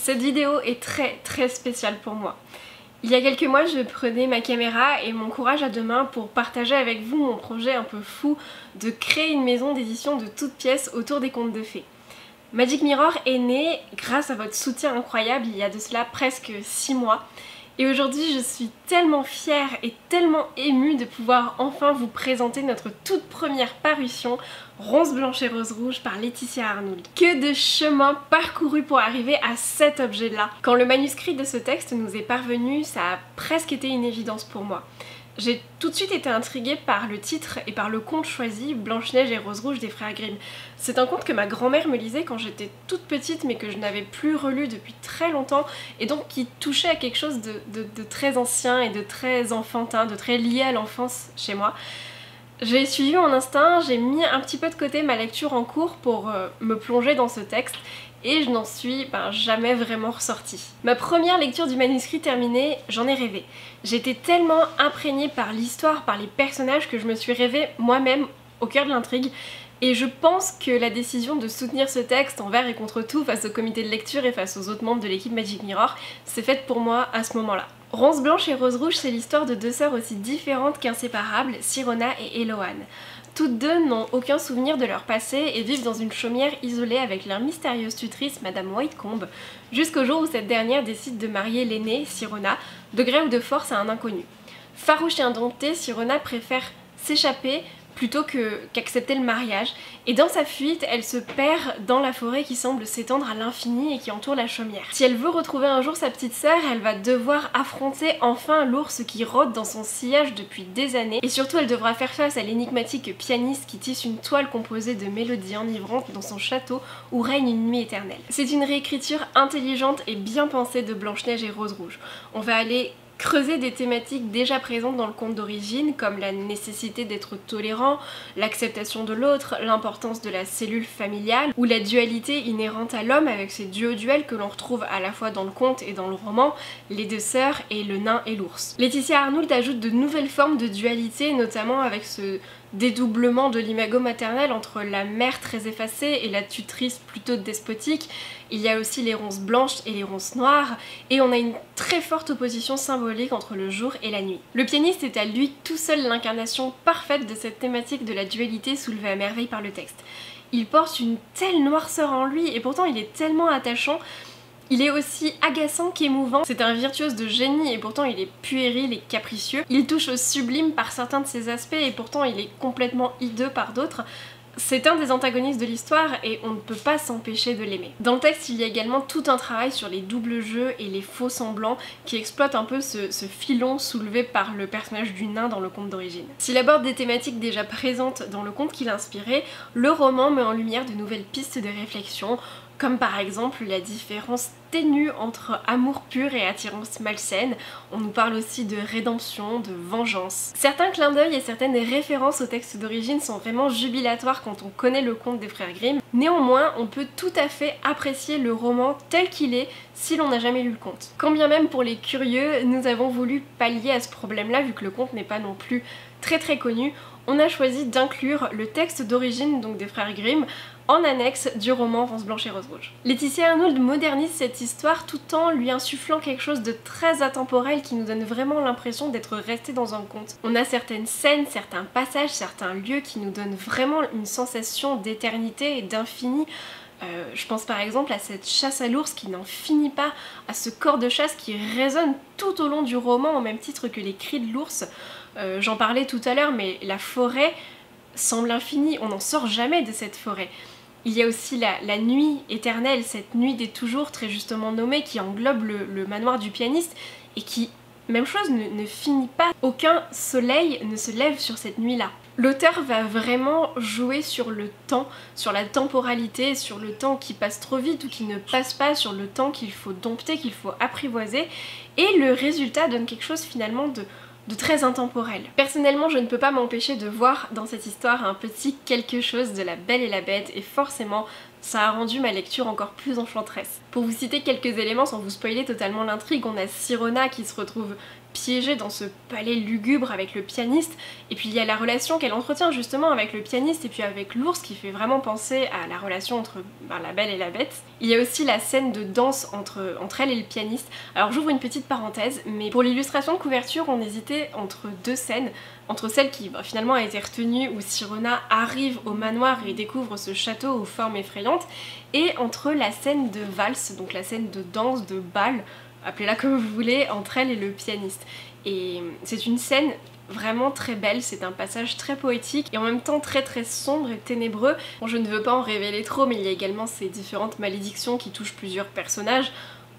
Cette vidéo est très spéciale pour moi. Il y a quelques mois, je prenais ma caméra et mon courage à deux mains pour partager avec vous mon projet un peu fou de créer une maison d'édition de toutes pièces autour des contes de fées. Magic Mirror est né grâce à votre soutien incroyable il y a de cela presque 6 mois. Et aujourd'hui, je suis tellement fière et tellement émue de pouvoir enfin vous présenter notre toute première parution, Ronces blanches et roses rouges par Laetitia Arnould. Que de chemin parcouru pour arriver à cet objet-là. Quand le manuscrit de ce texte nous est parvenu, ça a presque été une évidence pour moi. J'ai tout de suite été intriguée par le titre et par le conte choisi, Blanche-Neige et Rose Rouge des frères Grimm. C'est un conte que ma grand-mère me lisait quand j'étais toute petite mais que je n'avais plus relu depuis très longtemps et donc qui touchait à quelque chose de très ancien et de très enfantin, de très lié à l'enfance chez moi. J'ai suivi mon instinct, j'ai mis un petit peu de côté ma lecture en cours pour me plonger dans ce texte et je n'en suis jamais vraiment ressortie. Ma première lecture du manuscrit terminée, j'en ai rêvé. J'étais tellement imprégnée par l'histoire, par les personnages que je me suis rêvée moi-même au cœur de l'intrigue. Et je pense que la décision de soutenir ce texte envers et contre tout face au comité de lecture et face aux autres membres de l'équipe Magic Mirror s'est faite pour moi à ce moment-là. Ronces blanches et roses rouges, c'est l'histoire de deux sœurs aussi différentes qu'inséparables, Sirona et Eloane. Toutes deux n'ont aucun souvenir de leur passé et vivent dans une chaumière isolée avec leur mystérieuse tutrice Madame Whitecomb, jusqu'au jour où cette dernière décide de marier l'aînée, Sirona, de gré ou de force à un inconnu. Farouche et indomptée, Sirona préfère s'échapper plutôt qu'accepter le mariage, et dans sa fuite, elle se perd dans la forêt qui semble s'étendre à l'infini et qui entoure la chaumière. Si elle veut retrouver un jour sa petite sœur, elle va devoir affronter enfin l'ours qui rôde dans son sillage depuis des années, et surtout elle devra faire face à l'énigmatique pianiste qui tisse une toile composée de mélodies enivrantes dans son château où règne une nuit éternelle. C'est une réécriture intelligente et bien pensée de Blanche-Neige et Rose Rouge. On va aller creuser des thématiques déjà présentes dans le conte d'origine, comme la nécessité d'être tolérant, l'acceptation de l'autre, l'importance de la cellule familiale, ou la dualité inhérente à l'homme avec ces duels que l'on retrouve à la fois dans le conte et dans le roman, les deux sœurs et le nain et l'ours. Laetitia Arnould ajoute de nouvelles formes de dualité, notamment avec ce dédoublement de l'imago maternel entre la mère très effacée et la tutrice plutôt despotique. Il y a aussi les ronces blanches et les ronces noires, et on a une très forte opposition symbolique entre le jour et la nuit. Le pianiste est à lui tout seul l'incarnation parfaite de cette thématique de la dualité soulevée à merveille par le texte. Il porte une telle noirceur en lui, et pourtant il est tellement attachant. Il est aussi agaçant qu'émouvant, c'est un virtuose de génie et pourtant il est puéril et capricieux. Il touche au sublime par certains de ses aspects et pourtant il est complètement hideux par d'autres. C'est un des antagonistes de l'histoire et on ne peut pas s'empêcher de l'aimer. Dans le texte, il y a également tout un travail sur les doubles jeux et les faux semblants qui exploitent un peu ce filon soulevé par le personnage du nain dans le conte d'origine. S'il aborde des thématiques déjà présentes dans le conte qu'il a inspiré, le roman met en lumière de nouvelles pistes de réflexion, comme par exemple la différence ténue entre amour pur et attirance malsaine. On nous parle aussi de rédemption, de vengeance. Certains clins d'œil et certaines références au texte d'origine sont vraiment jubilatoires quand on connaît le conte des frères Grimm. Néanmoins, on peut tout à fait apprécier le roman tel qu'il est si l'on n'a jamais lu le conte. Quand bien même pour les curieux, nous avons voulu pallier à ce problème-là vu que le conte n'est pas non plus très connu. On a choisi d'inclure le texte d'origine donc des frères Grimm en annexe du roman Ronces blanches et roses rouges. Laetitia Arnould modernise cette histoire tout en lui insufflant quelque chose de très atemporel qui nous donne vraiment l'impression d'être resté dans un conte. On a certaines scènes, certains passages, certains lieux qui nous donnent vraiment une sensation d'éternité et d'infini. Je pense par exemple à cette chasse à l'ours qui n'en finit pas, à ce corps de chasse qui résonne tout au long du roman au même titre que les cris de l'ours. J'en parlais tout à l'heure, mais la forêt semble infinie, on n'en sort jamais de cette forêt. Il y a aussi la nuit éternelle, cette nuit des toujours très justement nommée qui englobe le manoir du pianiste et qui, même chose, ne finit pas. Aucun soleil ne se lève sur cette nuit-là. L'auteur va vraiment jouer sur le temps, sur la temporalité, sur le temps qui passe trop vite ou qui ne passe pas, sur le temps qu'il faut dompter, qu'il faut apprivoiser, et le résultat donne quelque chose finalement de très intemporel. Personnellement, je ne peux pas m'empêcher de voir dans cette histoire un petit quelque chose de La Belle et la Bête, et forcément ça a rendu ma lecture encore plus enchanteresse. Pour vous citer quelques éléments sans vous spoiler totalement l'intrigue, on a Sirona qui se retrouve piégée dans ce palais lugubre avec le pianiste, et puis il y a la relation qu'elle entretient justement avec le pianiste et puis avec l'ours qui fait vraiment penser à la relation entre la Belle et la Bête. Il y a aussi la scène de danse entre elle et le pianiste. Alors j'ouvre une petite parenthèse, mais pour l'illustration de couverture on hésitait entre deux scènes, entre celle qui finalement a été retenue où Sirona arrive au manoir et découvre ce château aux formes effrayantes, et entre la scène de valse, donc la scène de danse, de bal, appelez-la comme vous voulez, entre elle et le pianiste. Et c'est une scène vraiment très belle, c'est un passage très poétique et en même temps très très sombre et ténébreux. Bon, je ne veux pas en révéler trop, mais il y a également ces différentes malédictions qui touchent plusieurs personnages.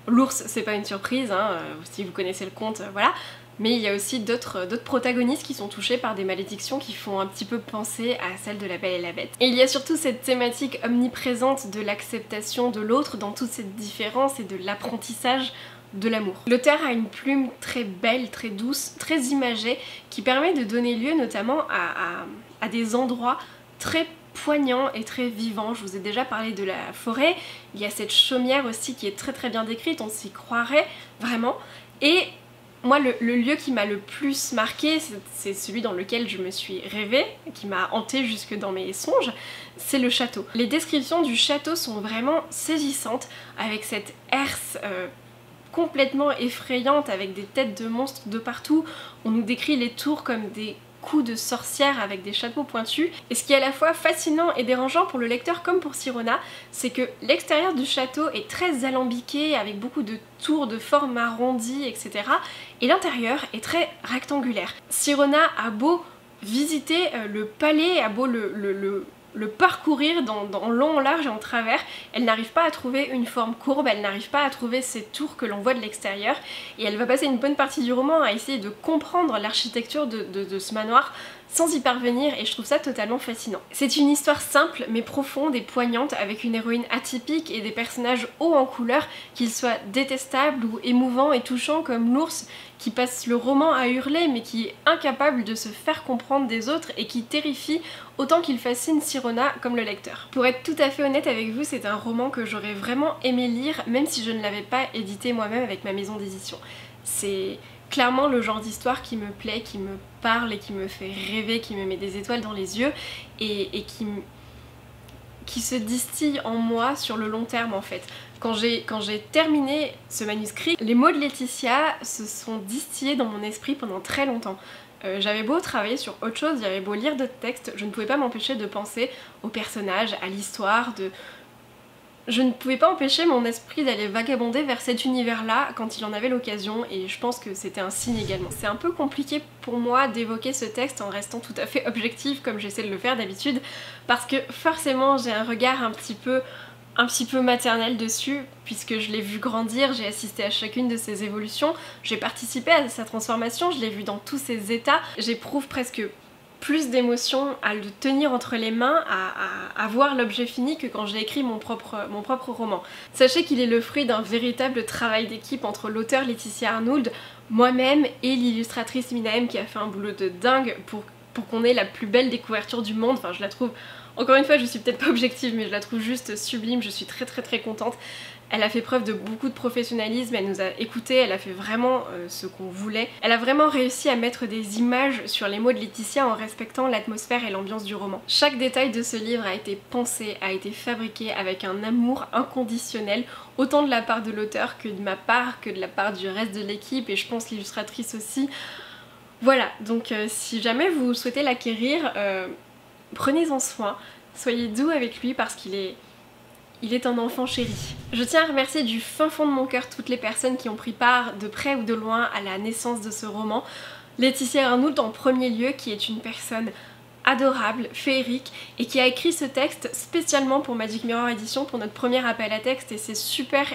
L'ours, c'est pas une surprise, hein, si vous connaissez le conte, voilà. Mais il y a aussi d'autres protagonistes qui sont touchés par des malédictions qui font un petit peu penser à celle de la Belle et la Bête. Et il y a surtout cette thématique omniprésente de l'acceptation de l'autre dans toute cette différence et de l'apprentissage de l'amour. L'auteur a une plume très belle, très douce, très imagée, qui permet de donner lieu notamment à des endroits très poignants et très vivants. Je vous ai déjà parlé de la forêt, il y a cette chaumière aussi qui est très très bien décrite, on s'y croirait vraiment. Et moi, le lieu qui m'a le plus marqué, c'est celui dans lequel je me suis rêvée, qui m'a hantée jusque dans mes songes, c'est le château. Les descriptions du château sont vraiment saisissantes, avec cette herse complètement effrayante, avec des têtes de monstres de partout. On nous décrit les tours comme des coups de sorcière avec des chapeaux pointus. Et ce qui est à la fois fascinant et dérangeant pour le lecteur comme pour Sirona, c'est que l'extérieur du château est très alambiqué, avec beaucoup de tours de forme arrondie, etc. Et l'intérieur est très rectangulaire. Sirona a beau visiter le palais, a beau le parcourir dans long, en large et en travers, elle n'arrive pas à trouver une forme courbe, elle n'arrive pas à trouver ces tours que l'on voit de l'extérieur, et elle va passer une bonne partie du roman à essayer de comprendre l'architecture de ce manoir sans y parvenir, et je trouve ça totalement fascinant. C'est une histoire simple mais profonde et poignante, avec une héroïne atypique et des personnages hauts en couleur, qu'ils soient détestables ou émouvants et touchants comme l'ours qui passe le roman à hurler mais qui est incapable de se faire comprendre des autres et qui terrifie autant qu'il fascine Sirona comme le lecteur. Pour être tout à fait honnête avec vous, c'est un roman que j'aurais vraiment aimé lire même si je ne l'avais pas édité moi-même avec ma maison d'édition. C'est clairement le genre d'histoire qui me plaît, qui me parle et qui me fait rêver, qui me met des étoiles dans les yeux et qui se distille en moi sur le long terme en fait. Quand j'ai terminé ce manuscrit, les mots de Laetitia se sont distillés dans mon esprit pendant très longtemps. J'avais beau travailler sur autre chose, j'avais beau lire d'autres textes, je ne pouvais pas m'empêcher de penser aux personnages, à l'histoire, je ne pouvais pas empêcher mon esprit d'aller vagabonder vers cet univers-là quand il en avait l'occasion, et je pense que c'était un signe également. C'est un peu compliqué pour moi d'évoquer ce texte en restant tout à fait objective comme j'essaie de le faire d'habitude, parce que forcément j'ai un regard un petit peu maternel dessus, puisque je l'ai vu grandir, j'ai assisté à chacune de ses évolutions, j'ai participé à sa transformation, je l'ai vu dans tous ses états, j'éprouve presque plus d'émotion à le tenir entre les mains, à voir l'objet fini que quand j'ai écrit mon propre roman. Sachez qu'il est le fruit d'un véritable travail d'équipe entre l'auteur Laetitia Arnould, moi-même et l'illustratrice Minahem qui a fait un boulot de dingue pour qu'on ait la plus belle des couvertures du monde. Enfin, je la trouve, encore une fois, je suis peut-être pas objective, mais je la trouve juste sublime, je suis très très très contente. Elle a fait preuve de beaucoup de professionnalisme, elle nous a écoutés, elle a fait vraiment ce qu'on voulait. Elle a vraiment réussi à mettre des images sur les mots de Laetitia en respectant l'atmosphère et l'ambiance du roman. Chaque détail de ce livre a été pensé, a été fabriqué avec un amour inconditionnel, autant de la part de l'auteur que de ma part, que de la part du reste de l'équipe, et je pense l'illustratrice aussi. Voilà, donc si jamais vous souhaitez l'acquérir, prenez-en soin, soyez doux avec lui parce qu'il est un enfant chéri. Je tiens à remercier du fin fond de mon cœur toutes les personnes qui ont pris part de près ou de loin à la naissance de ce roman. Laetitia Arnould en premier lieu, qui est une personne adorable, féerique, et qui a écrit ce texte spécialement pour Magic Mirror Édition pour notre premier appel à texte, et c'est super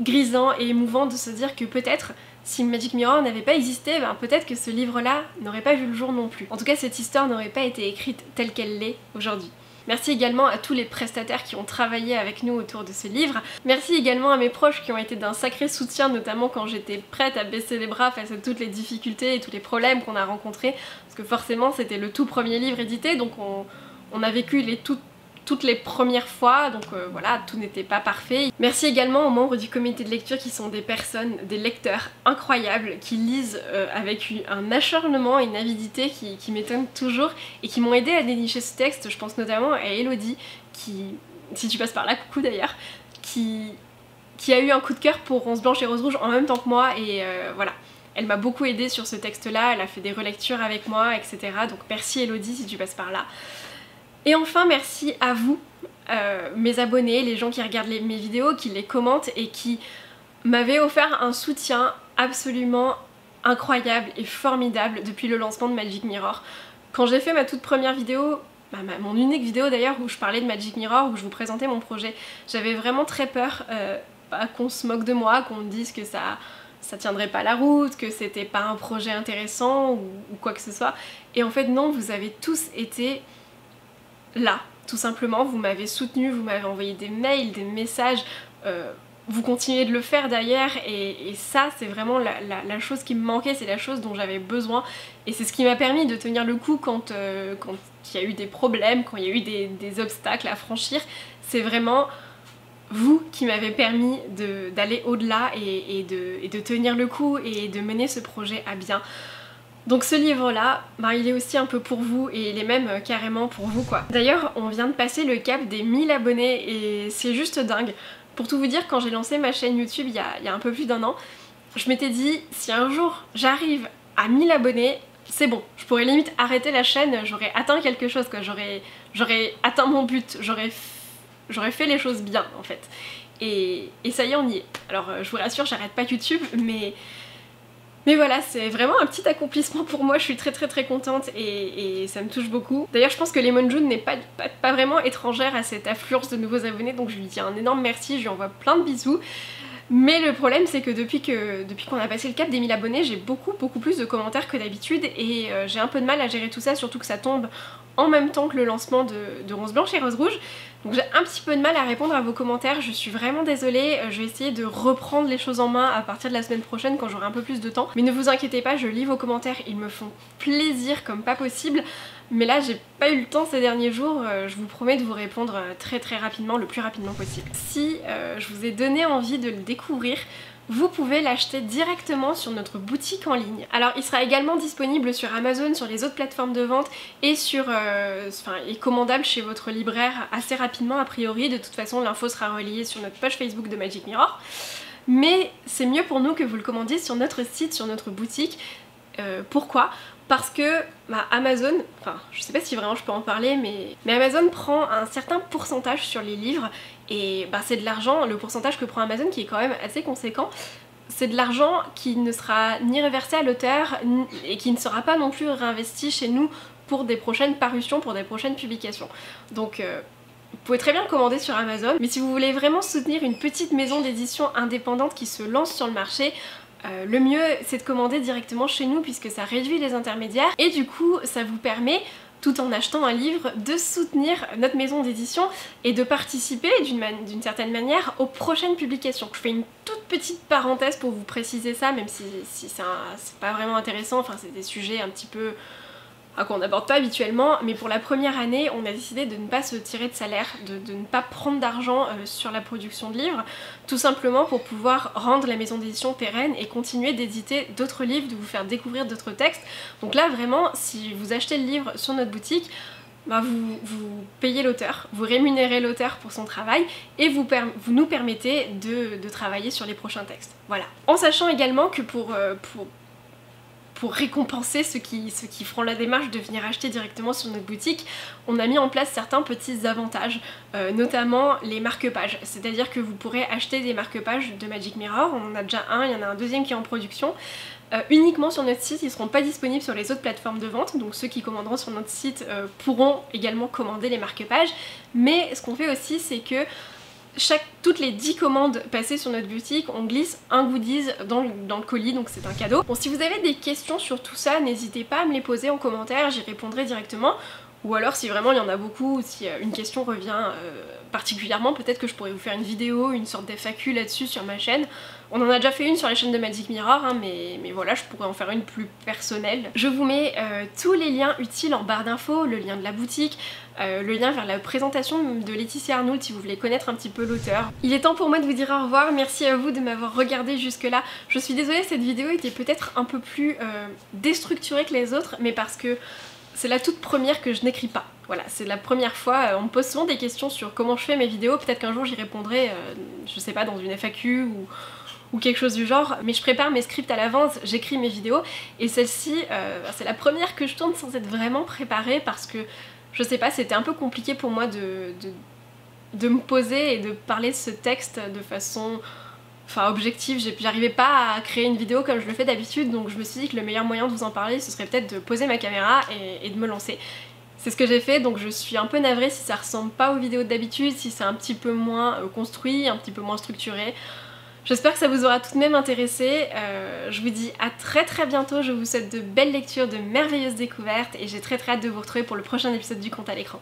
grisant et émouvant de se dire que peut-être si Magic Mirror n'avait pas existé, ben peut-être que ce livre-là n'aurait pas vu le jour non plus. En tout cas, cette histoire n'aurait pas été écrite telle qu'elle l'est aujourd'hui. Merci également à tous les prestataires qui ont travaillé avec nous autour de ce livre. Merci également à mes proches qui ont été d'un sacré soutien, notamment quand j'étais prête à baisser les bras face à toutes les difficultés et tous les problèmes qu'on a rencontrés. Parce que forcément c'était le tout premier livre édité, donc on a vécu les toutes toutes les premières fois, donc voilà, tout n'était pas parfait. Merci également aux membres du comité de lecture qui sont des personnes, des lecteurs incroyables, qui lisent avec un acharnement et une avidité qui m'étonnent toujours et qui m'ont aidé à dénicher ce texte. Je pense notamment à Elodie, qui, si tu passes par là, coucou d'ailleurs, qui a eu un coup de cœur pour Rose Blanche et Rose Rouge en même temps que moi, et voilà. Elle m'a beaucoup aidée sur ce texte-là, elle a fait des relectures avec moi, etc. Donc merci Elodie si tu passes par là. Et enfin merci à vous, mes abonnés, les gens qui regardent mes vidéos, qui les commentent et qui m'avaient offert un soutien absolument incroyable et formidable depuis le lancement de Magic Mirror. Quand j'ai fait ma toute première vidéo, mon unique vidéo d'ailleurs où je parlais de Magic Mirror, où je vous présentais mon projet, j'avais vraiment très peur qu'on se moque de moi, qu'on me dise que ça tiendrait pas la route, que c'était pas un projet intéressant ou quoi que ce soit. Et en fait non, vous avez tous été là, tout simplement, vous m'avez soutenu, vous m'avez envoyé des mails, des messages, vous continuez de le faire d'ailleurs, et ça c'est vraiment la chose qui me manquait, c'est la chose dont j'avais besoin, et c'est ce qui m'a permis de tenir le coup quand il y a eu des problèmes, quand il y a eu des obstacles à franchir. C'est vraiment vous qui m'avez permis d'aller au-delà et de tenir le coup et de mener ce projet à bien. Donc ce livre-là, il est aussi un peu pour vous, et il est même carrément pour vous quoi. D'ailleurs, on vient de passer le cap des 1000 abonnés et c'est juste dingue. Pour tout vous dire, quand j'ai lancé ma chaîne YouTube il y a un peu plus d'1 an, je m'étais dit, si un jour j'arrive à 1000 abonnés, c'est bon, je pourrais limite arrêter la chaîne, j'aurais atteint quelque chose quoi, j'aurais atteint mon but, j'aurais fait les choses bien en fait. Et ça y est, on y est. Alors je vous rassure, j'arrête pas YouTube, mais voilà, c'est vraiment un petit accomplissement pour moi, je suis très contente et ça me touche beaucoup. D'ailleurs je pense que Lemon June n'est pas vraiment étrangère à cette affluence de nouveaux abonnés, donc je lui dis un énorme merci, je lui envoie plein de bisous. Mais le problème c'est que depuis qu'on a passé le cap des 1000 abonnés, j'ai beaucoup plus de commentaires que d'habitude, et j'ai un peu de mal à gérer tout ça, surtout que ça tombe en même temps que le lancement de Rose Blanche et Rose Rouge. Donc j'ai un petit peu de mal à répondre à vos commentaires, je suis vraiment désolée, je vais essayer de reprendre les choses en main à partir de la semaine prochaine quand j'aurai un peu plus de temps. Mais ne vous inquiétez pas, je lis vos commentaires, ils me font plaisir comme pas possible. Mais là j'ai pas eu le temps ces derniers jours, je vous promets de vous répondre très rapidement, le plus rapidement possible. Si je vous ai donné envie de le découvrir, vous pouvez l'acheter directement sur notre boutique en ligne. Alors il sera également disponible sur Amazon, sur les autres plateformes de vente et est commandable chez votre libraire assez rapidement a priori. De toute façon l'info sera relayée sur notre page Facebook de Magic Mirror. Mais c'est mieux pour nous que vous le commandiez sur notre site, sur notre boutique. Pourquoi ? Parce que Amazon, je sais pas si vraiment je peux en parler, mais Amazon prend un certain pourcentage sur les livres, et c'est de l'argent, le pourcentage que prend Amazon qui est quand même assez conséquent, c'est de l'argent qui ne sera ni reversé à l'auteur et qui ne sera pas non plus réinvesti chez nous pour des prochaines parutions, pour des prochaines publications. Donc vous pouvez très bien le commander sur Amazon, mais si vous voulez vraiment soutenir une petite maison d'édition indépendante qui se lance sur le marché, le mieux c'est de commander directement chez nous puisque ça réduit les intermédiaires et du coup ça vous permet, tout en achetant un livre, de soutenir notre maison d'édition et de participer d'une certaine manière aux prochaines publications. Je fais une toute petite parenthèse pour vous préciser ça, même si c'est pas vraiment intéressant, c'est des sujets un petit peu qu'on n'aborde pas habituellement, mais pour la première année on a décidé de ne pas se tirer de salaire, de ne pas prendre d'argent sur la production de livres, tout simplement pour pouvoir rendre la maison d'édition pérenne et continuer d'éditer d'autres livres, de vous faire découvrir d'autres textes. Donc là vraiment, si vous achetez le livre sur notre boutique, vous payez l'auteur, vous rémunérez l'auteur pour son travail et vous nous permettez de travailler sur les prochains textes. Voilà. En sachant également que pour récompenser ceux qui feront la démarche de venir acheter directement sur notre boutique, on a mis en place certains petits avantages, notamment les marque-pages. C'est-à-dire que vous pourrez acheter des marque-pages de Magic Mirror, on en a déjà un, il y en a un deuxième qui est en production, uniquement sur notre site, ils ne seront pas disponibles sur les autres plateformes de vente, donc ceux qui commanderont sur notre site pourront également commander les marque-pages. Mais ce qu'on fait aussi, c'est que toutes les 10 commandes passées sur notre boutique, on glisse un goodies dans le colis, donc c'est un cadeau. Bon, si vous avez des questions sur tout ça, n'hésitez pas à me les poser en commentaire, j'y répondrai directement. Ou alors si vraiment il y en a beaucoup, ou si une question revient particulièrement, peut-être que je pourrais vous faire une vidéo, une sorte d'FAQ là-dessus sur ma chaîne. On en a déjà fait une sur la chaîne de Magic Mirror, hein, mais voilà, je pourrais en faire une plus personnelle. Je vous mets tous les liens utiles en barre d'infos, le lien de la boutique, le lien vers la présentation de Laetitia Arnoult si vous voulez connaître un petit peu l'auteur. Il est temps pour moi de vous dire au revoir, merci à vous de m'avoir regardé jusque là. Je suis désolée, cette vidéo était peut-être un peu plus déstructurée que les autres, mais parce que c'est la toute première que je n'écris pas. Voilà, c'est la première fois, on me pose souvent des questions sur comment je fais mes vidéos, peut-être qu'un jour j'y répondrai, je sais pas, dans une FAQ ou quelque chose du genre, mais je prépare mes scripts à l'avance, j'écris mes vidéos, et celle-ci, c'est la première que je tourne sans être vraiment préparée parce que, je sais pas, c'était un peu compliqué pour moi de me poser et de parler de ce texte de façon objective. J'arrivais pas à créer une vidéo comme je le fais d'habitude, donc je me suis dit que le meilleur moyen de vous en parler, ce serait peut-être de poser ma caméra et de me lancer. C'est ce que j'ai fait, donc je suis un peu navrée si ça ressemble pas aux vidéos d'habitude, si c'est un petit peu moins construit, un petit peu moins structuré. J'espère que ça vous aura tout de même intéressé, je vous dis à très bientôt, je vous souhaite de belles lectures, de merveilleuses découvertes et j'ai très hâte de vous retrouver pour le prochain épisode du Conte à l'écran.